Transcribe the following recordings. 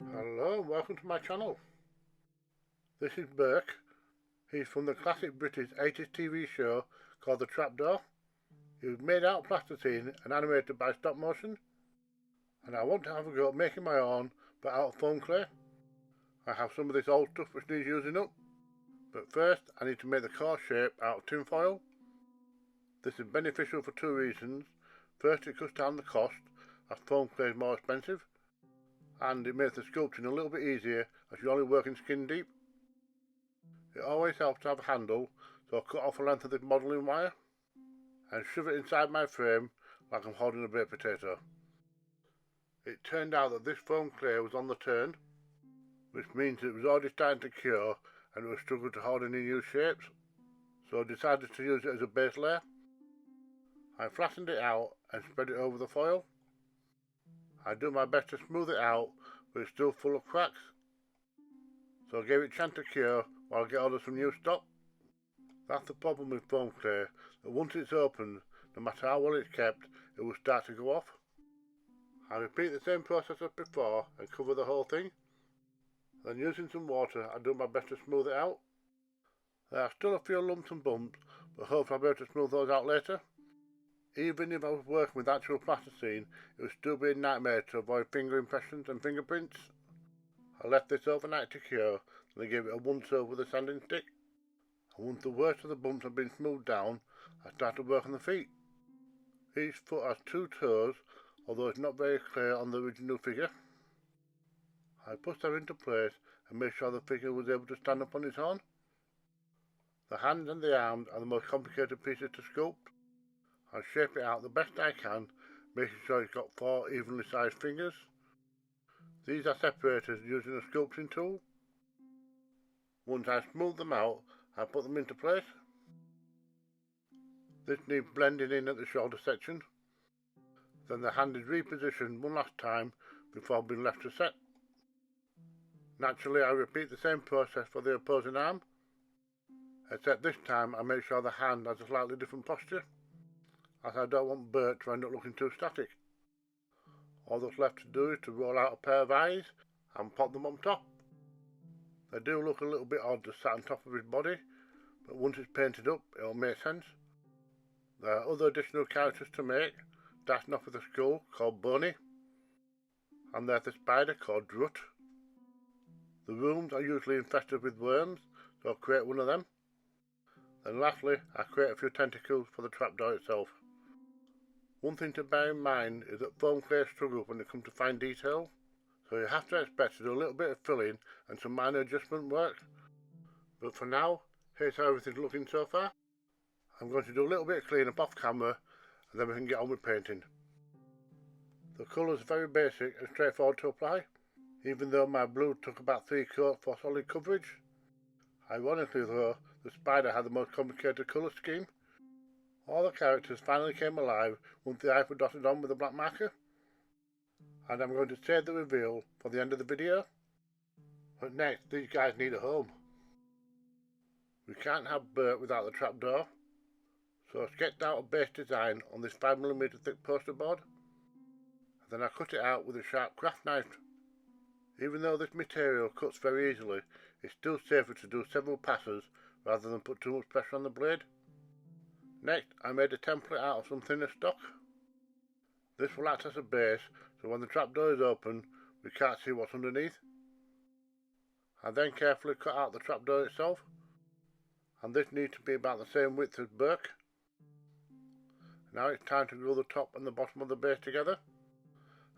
Hello and welcome to my channel. This is Burke. He's from the classic British 80s TV show called The Trapdoor. He was made out of plasticine and animated by stop motion. And I want to have a go at making my own, but out of foam clay. I have some of this old stuff which needs using up. But first I need to make the core shape out of tin foil. This is beneficial for two reasons. First, it cuts down the cost as foam clay is more expensive. And it makes the sculpting a little bit easier as you're only working skin deep. It always helps to have a handle, so I'll cut off the length of this modelling wire and shove it inside my frame like I'm holding a baked potato. It turned out that this foam clay was on the turn, which means it was already starting to cure and it was struggling to hold any new shapes, so I decided to use it as a base layer. I flattened it out and spread it over the foil. I do my best to smooth it out, but it's still full of cracks, so I gave it a chance to cure while I get hold of some new stock. That's the problem with foam clay, that once it's opened, no matter how well it's kept, it will start to go off. I repeat the same process as before and cover the whole thing. Then using some water, I do my best to smooth it out. There are still a few lumps and bumps, but hopefully I'll be able to smooth those out later. Even if I was working with actual plasticine, it would still be a nightmare to avoid finger impressions and fingerprints. I left this overnight to cure, and I gave it a once over with a sanding stick. And once the worst of the bumps had been smoothed down, I started work on the feet. Each foot has 2 toes, although it's not very clear on the original figure. I pushed them into place and made sure the figure was able to stand up on its own. The hands and the arms are the most complicated pieces to sculpt. I shape it out the best I can, making sure it's got 4 evenly sized fingers. These are separated using a sculpting tool. Once I smooth them out, I put them into place. This needs blending in at the shoulder section. Then the hand is repositioned one last time before being left to set. Naturally, I repeat the same process for the opposing arm, except this time I make sure the hand has a slightly different posture, as I don't want Bert to end up looking too static. All that's left to do is to roll out a pair of eyes and pop them on top. They do look a little bit odd just sat on top of his body, but once it's painted up it'll make sense. There are other additional characters to make, starting off with a skull called Boney, and there's a spider called Drut. The rooms are usually infested with worms, so I'll create one of them. Then lastly, I create a few tentacles for the trapdoor itself. One thing to bear in mind is that foam clay struggles when it comes to fine detail, so you have to expect to do a little bit of filling and some minor adjustment work. But for now, here's how everything's looking so far. I'm going to do a little bit of clean up off camera and then we can get on with painting. The colours are very basic and straightforward to apply, even though my blue took about 3 coats for solid coverage. Ironically though, the spider had the most complicated colour scheme. All the characters finally came alive once the eyes were dotted on with a black marker. And I'm going to save the reveal for the end of the video. But next, these guys need a home. We can't have Bert without the trapdoor, so I sketched out a base design on this 5mm thick poster board, and then I cut it out with a sharp craft knife. Even though this material cuts very easily, it's still safer to do several passes rather than put too much pressure on the blade. Next, I made a template out of some thinner stock. This will act as a base, so when the trapdoor is open, we can't see what's underneath. I then carefully cut out the trapdoor itself, and this needs to be about the same width as Burke. Now it's time to glue the top and the bottom of the base together,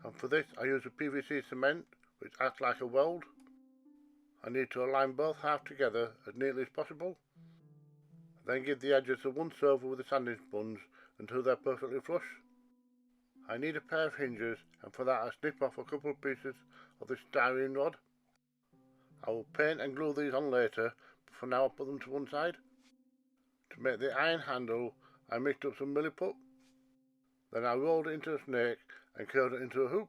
and for this I use a PVC cement which acts like a weld. I need to align both halves together as neatly as possible, then give the edges a once over with a sanding sponge until they're perfectly flush. I need a pair of hinges, and for that I snip off a couple of pieces of this styrene rod. I will paint and glue these on later, but for now I'll put them to one side. To make the iron handle, I mixed up some milliput. Then I rolled it into a snake and curled it into a hoop.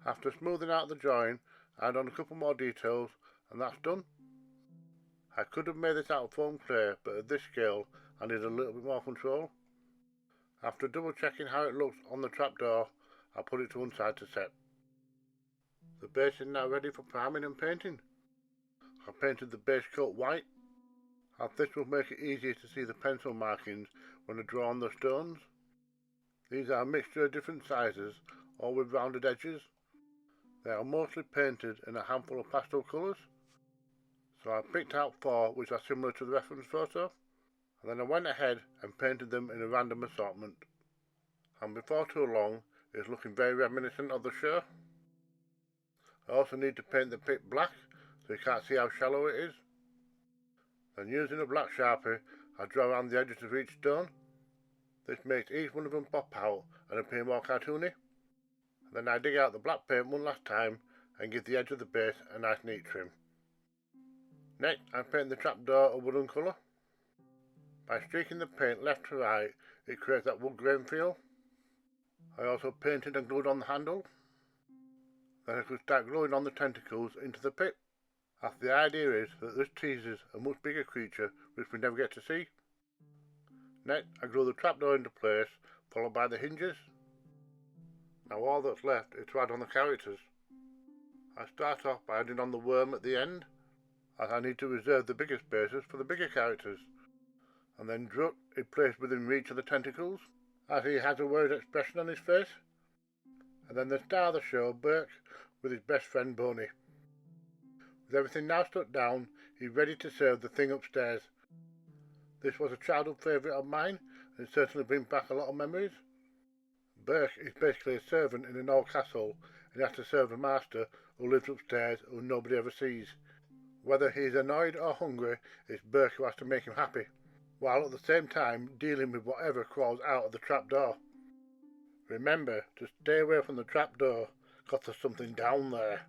After smoothing out the join, I add on a couple more details, and that's done. I could have made this out of foam clay, but at this scale I need a little bit more control. After double checking how it looks on the trapdoor, I put it to one side to set. The base is now ready for priming and painting. I painted the base coat white, as this will make it easier to see the pencil markings when I draw on the stones. These are a mixture of different sizes, all with rounded edges. They are mostly painted in a handful of pastel colours, so I picked out 4 which are similar to the reference photo, and then I went ahead and painted them in a random assortment. And before too long, it's looking very reminiscent of the show. I also need to paint the pit black so you can't see how shallow it is. Then using a black sharpie, I draw around the edges of each stone. This makes each one of them pop out and appear more cartoony. Then I dig out the black paint one last time and give the edge of the base a nice neat trim. Next, I paint the trapdoor a wooden colour. By streaking the paint left to right, it creates that wood grain feel. I also painted and glued on the handle. Then I could start gluing on the tentacles into the pit, as the idea is that this teases a much bigger creature which we never get to see. Next, I glue the trapdoor into place, followed by the hinges. Now all that's left is to add on the characters. I start off by adding on the worm at the end, as I need to reserve the bigger spaces for the bigger characters. And then Drut is placed within reach of the tentacles, as he has a worried expression on his face. And then the star of the show, Burke, with his best friend Boney. With everything now stuck down, he's ready to serve the thing upstairs. This was a childhood favourite of mine, and it certainly brings back a lot of memories. Burke is basically a servant in an old castle, and he has to serve a master who lives upstairs who nobody ever sees. Whether he is annoyed or hungry, it's Burke who has to make him happy, while at the same time dealing with whatever crawls out of the trapdoor. Remember to stay away from the trapdoor, because there's something down there.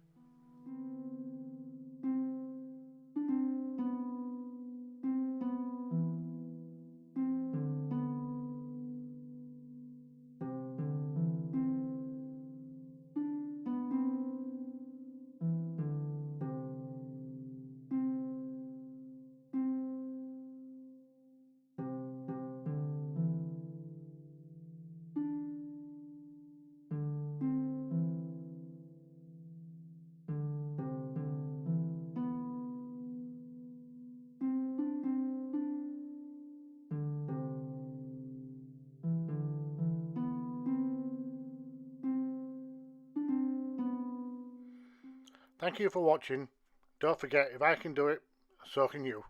Thank you for watching. Don't forget, if I can do it, so can you.